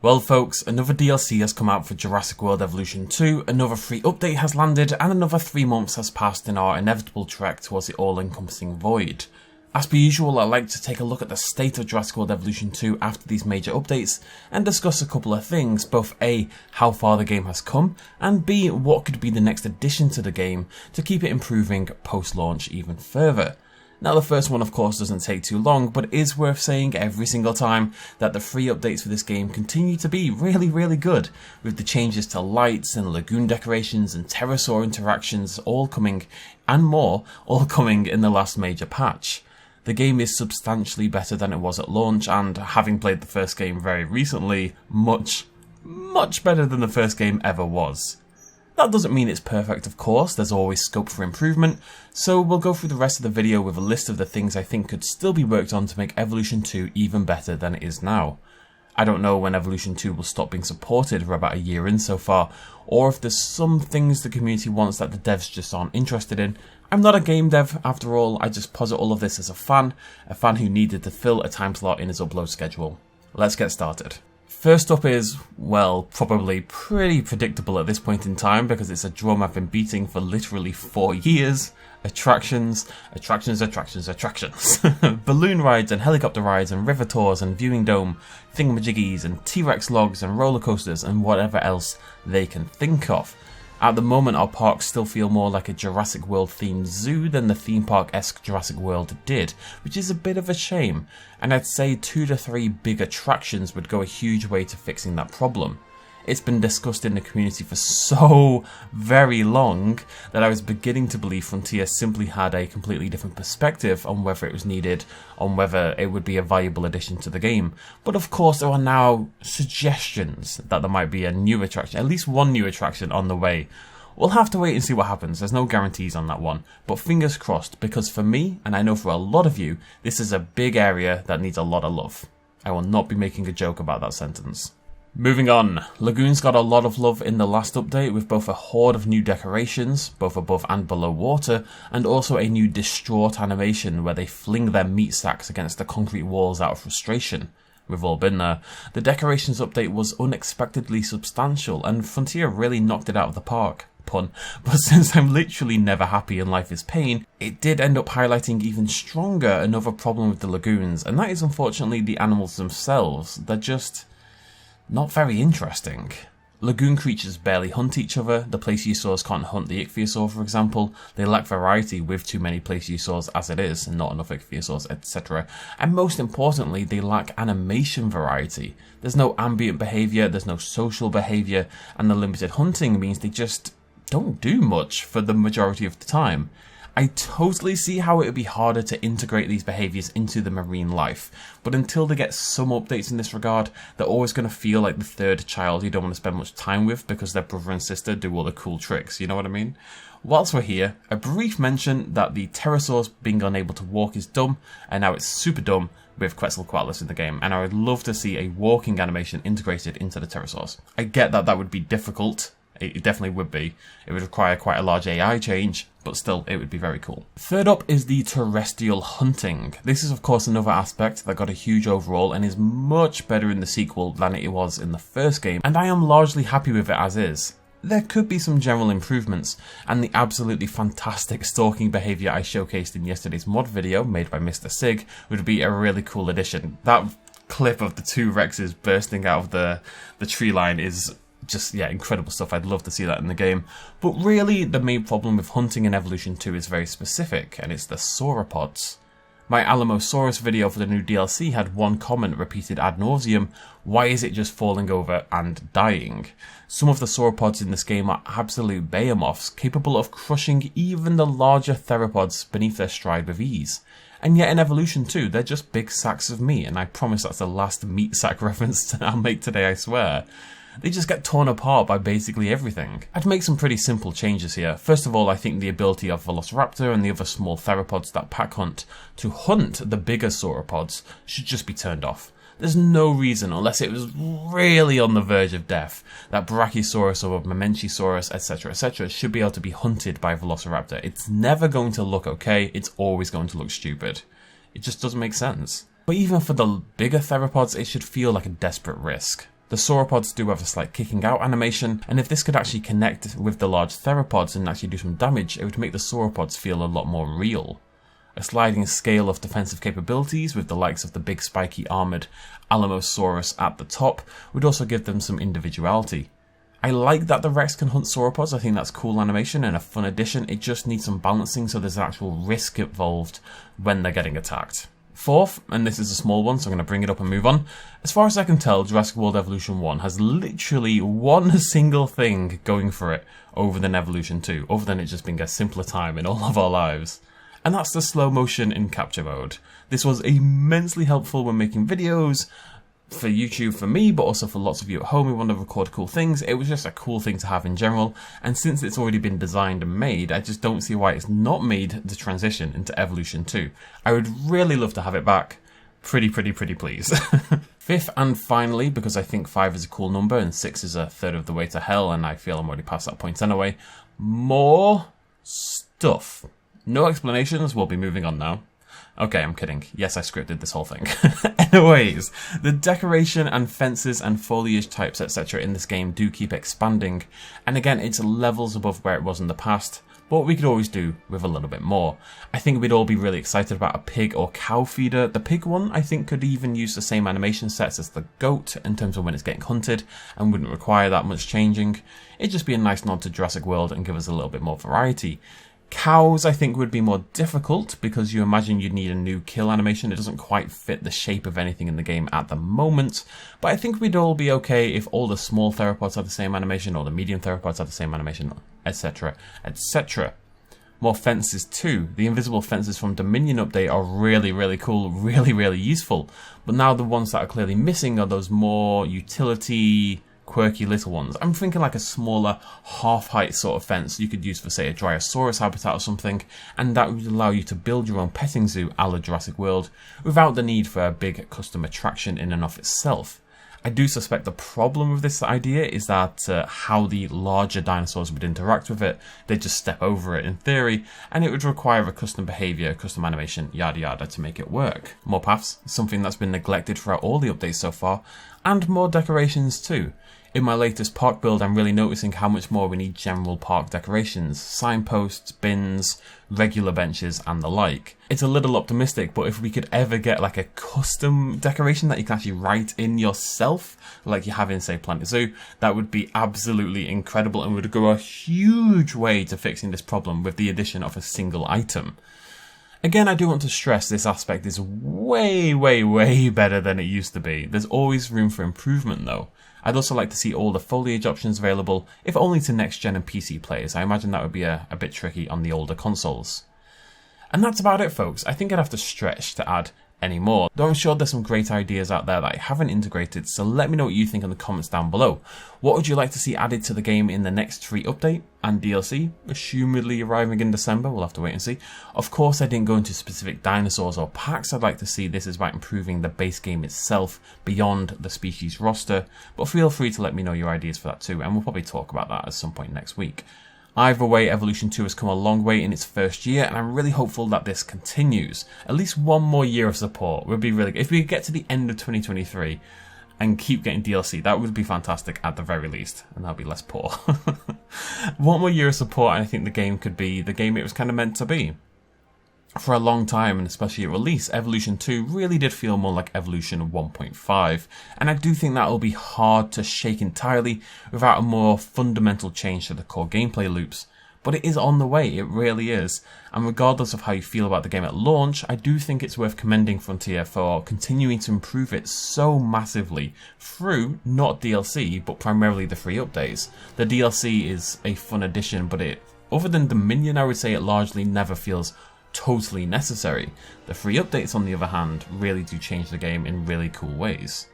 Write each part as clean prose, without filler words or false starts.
Well folks, another DLC has come out for Jurassic World Evolution 2, another free update has landed, and another 3 months has passed in our inevitable trek towards the all-encompassing void. As per usual, I'd like to take a look at the state of Jurassic World Evolution 2 after these major updates, and discuss a couple of things, both A, how far the game has come, and B, what could be the next addition to the game to keep it improving post-launch even further. Now the first one of course doesn't take too long, but it is worth saying every single time that the free updates for this game continue to be really good, with the changes to lights and lagoon decorations and pterosaur interactions all coming, and more, all coming in the last major patch. The game is substantially better than it was at launch, and having played the first game very recently, much better than the first game ever was. That doesn't mean it's perfect, of course, there's always scope for improvement, so we'll go through the rest of the video with a list of the things I think could still be worked on to make Evolution 2 even better than it is now. I don't know when Evolution 2 will stop being supported, we're about a year in so far, or if there's some things the community wants that the devs just aren't interested in. I'm not a game dev, after all, I just posit all of this as a fan who needed to fill a time slot in his upload schedule. Let's get started. First up is, well, probably pretty predictable at this point in time because it's a drum I've been beating for literally 4 years. Attractions. Balloon rides and helicopter rides and river tours and viewing dome, thingamajiggies and T-Rex logs and roller coasters and whatever else they can think of. At the moment our parks still feel more like a Jurassic World themed zoo than the theme park-esque Jurassic World did, which is a bit of a shame, and I'd say 2 to 3 big attractions would go a huge way to fixing that problem. It's been discussed in the community for so very long that I was beginning to believe Frontier simply had a completely different perspective on whether it was needed, on whether it would be a valuable addition to the game. But of course there are now suggestions that there might be a new attraction, at least one new attraction on the way. We'll have to wait and see what happens, there's no guarantees on that one, but fingers crossed, because for me, and I know for a lot of you, this is a big area that needs a lot of love. I will not be making a joke about that sentence. Moving on, Lagoons got a lot of love in the last update with both a horde of new decorations, both above and below water, and also a new distraught animation where they fling their meat sacks against the concrete walls out of frustration. We've all been there. The decorations update was unexpectedly substantial and Frontier really knocked it out of the park. Pun. But since I'm literally never happy and life is pain, it did end up highlighting even stronger another problem with the lagoons, and that is unfortunately the animals themselves. They're just not very interesting. Lagoon creatures barely hunt each other, the plesiosaurs can't hunt the ichthyosaur for example, they lack variety with too many plesiosaurs as it is, and not enough ichthyosaurs, etc. And most importantly, they lack animation variety. There's no ambient behaviour, there's no social behaviour, and the limited hunting means they just don't do much for the majority of the time. I totally see how it would be harder to integrate these behaviours into the marine life, but until they get some updates in this regard, they're always going to feel like the third child you don't want to spend much time with because their brother and sister do all the cool tricks, you know what I mean? Whilst we're here, a brief mention that the pterosaurs being unable to walk is dumb, and now it's super dumb with Quetzalcoatlus in the game, and I would love to see a walking animation integrated into the pterosaurs. I get that that would be difficult. It definitely would be. It would require quite a large AI change, but still, it would be very cool. Third up is the terrestrial hunting. This is of course another aspect that got a huge overhaul and is much better in the sequel than it was in the first game, and I am largely happy with it as is. There could be some general improvements, and the absolutely fantastic stalking behaviour I showcased in yesterday's mod video made by Mr. Sig would be a really cool addition. That clip of the 2 Rexes bursting out of the tree line is just, yeah, incredible stuff. I'd love to see that in the game. But really, the main problem with hunting in Evolution 2 is very specific, and it's the Sauropods. My Alamosaurus video for the new DLC had one comment repeated ad nauseum: why is it just falling over and dying? Some of the sauropods in this game are absolute behemoths, capable of crushing even the larger theropods beneath their stride with ease. And yet in Evolution 2, they're just big sacks of meat, and I promise that's the last meat sack reference I'll make today, I swear. They just get torn apart by basically everything. I'd make some pretty simple changes here. First of all, I think the ability of Velociraptor and the other small theropods that pack hunt to hunt the bigger sauropods should just be turned off. There's no reason, unless it was really on the verge of death, that Brachiosaurus or Mamenchisaurus, etc., should be able to be hunted by Velociraptor. It's never going to look okay, it's always going to look stupid. It just doesn't make sense. But even for the bigger theropods, it should feel like a desperate risk. The sauropods do have a slight kicking out animation, and if this could actually connect with the large theropods and actually do some damage, it would make the sauropods feel a lot more real. A sliding scale of defensive capabilities with the likes of the big spiky armoured Alamosaurus at the top would also give them some individuality. I like that the Rex can hunt sauropods. I think that's cool animation and a fun addition. It just needs some balancing so there's actual risk involved when they're getting attacked. Fourth, and this is a small one, so I'm going to bring it up and move on. As far as I can tell, Jurassic World Evolution 1 has literally one single thing going for it over than Evolution 2, other than it just being a simpler time in all of our lives. And that's the slow motion in capture mode. This was immensely helpful when making videos, for YouTube for me, but also for lots of you at home who want to record cool things. It was just a cool thing to have in general, and since it's already been designed and made, I just don't see why it's not made the transition into Evolution 2. I would really love to have it back. Pretty please. Fifth and finally, because I think 5 is a cool number and 6 is a third of the way to hell, and I feel I'm already past that point anyway, more stuff. No explanations, we'll be moving on now. Okay, I'm kidding. Yes, I scripted this whole thing. Anyways, the decoration and fences and foliage types, etc. in this game do keep expanding, and again, it's levels above where it was in the past, but we could always do with a little bit more. I think we'd all be really excited about a pig or cow feeder. The pig one, I think, could even use the same animation sets as the goat in terms of when it's getting hunted, and wouldn't require that much changing. It'd just be a nice nod to Jurassic World and give us a little bit more variety. Cows, I think, would be more difficult because you imagine you'd need a new kill animation. It doesn't quite fit the shape of anything in the game at the moment, but I think we'd all be okay if all the small theropods have the same animation or the medium theropods have the same animation, etc, etc. More fences too. The invisible fences from Dominion update are really cool, really useful, but now the ones that are clearly missing are those more utility, quirky little ones. I'm thinking like a smaller half-height sort of fence you could use for, say, a Dryosaurus habitat or something, and that would allow you to build your own petting zoo a la Jurassic World without the need for a big custom attraction in and of itself. I do suspect the problem with this idea is that how the larger dinosaurs would interact with it. They'd just step over it in theory, and it would require a custom behaviour, custom animation, yada yada to make it work. More paths, something that's been neglected throughout all the updates so far, and more decorations too. In my latest park build, I'm really noticing how much more we need general park decorations, signposts, bins, regular benches and the like. It's a little optimistic, but if we could ever get like a custom decoration that you can actually write in yourself, like you have in, say, Planet Zoo, that would be absolutely incredible and would go a huge way to fixing this problem with the addition of a single item. Again, I do want to stress this aspect is way better than it used to be. There's always room for improvement though. I'd also like to see all the foliage options available, if only to next-gen and PC players. I imagine that would be a bit tricky on the older consoles. And that's about it, folks. I think I'd have to stretch to add any more, though I'm sure there's some great ideas out there that I haven't integrated, so let me know what you think in the comments down below. What would you like to see added to the game in the next free update and DLC, assumedly arriving in December? We'll have to wait and see. Of course, I didn't go into specific dinosaurs or packs I'd like to see. This is about improving the base game itself beyond the species roster, but feel free to let me know your ideas for that too, and we'll probably talk about that at some point next week. Either way, Evolution 2 has come a long way in its first year, and I'm really hopeful that this continues. At least one more year of support would be really good. If we get to the end of 2023 and keep getting DLC, that would be fantastic at the very least, and that'll be less poor. One more year of support, and I think the game could be the game it was kind of meant to be. For a long time, and especially at release, Evolution 2 really did feel more like Evolution 1.5, and I do think that will be hard to shake entirely without a more fundamental change to the core gameplay loops. But it is on the way, it really is, and regardless of how you feel about the game at launch, I do think it's worth commending Frontier for continuing to improve it so massively through, not DLC, but primarily the free updates. The DLC is a fun addition, but other than Dominion, I would say it largely never feels totally necessary. The free updates, on the other hand, really do change the game in really cool ways.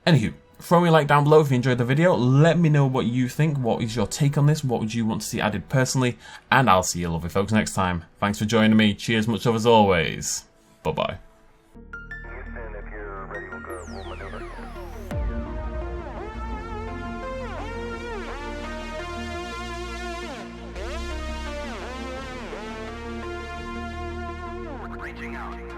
Anywho, throw me a like down below if you enjoyed the video. Let me know what you think. What is your take on this? What would you want to see added personally? And I'll see you lovely folks next time. Thanks for joining me. Cheers, much love as always. Bye-bye. Reaching out.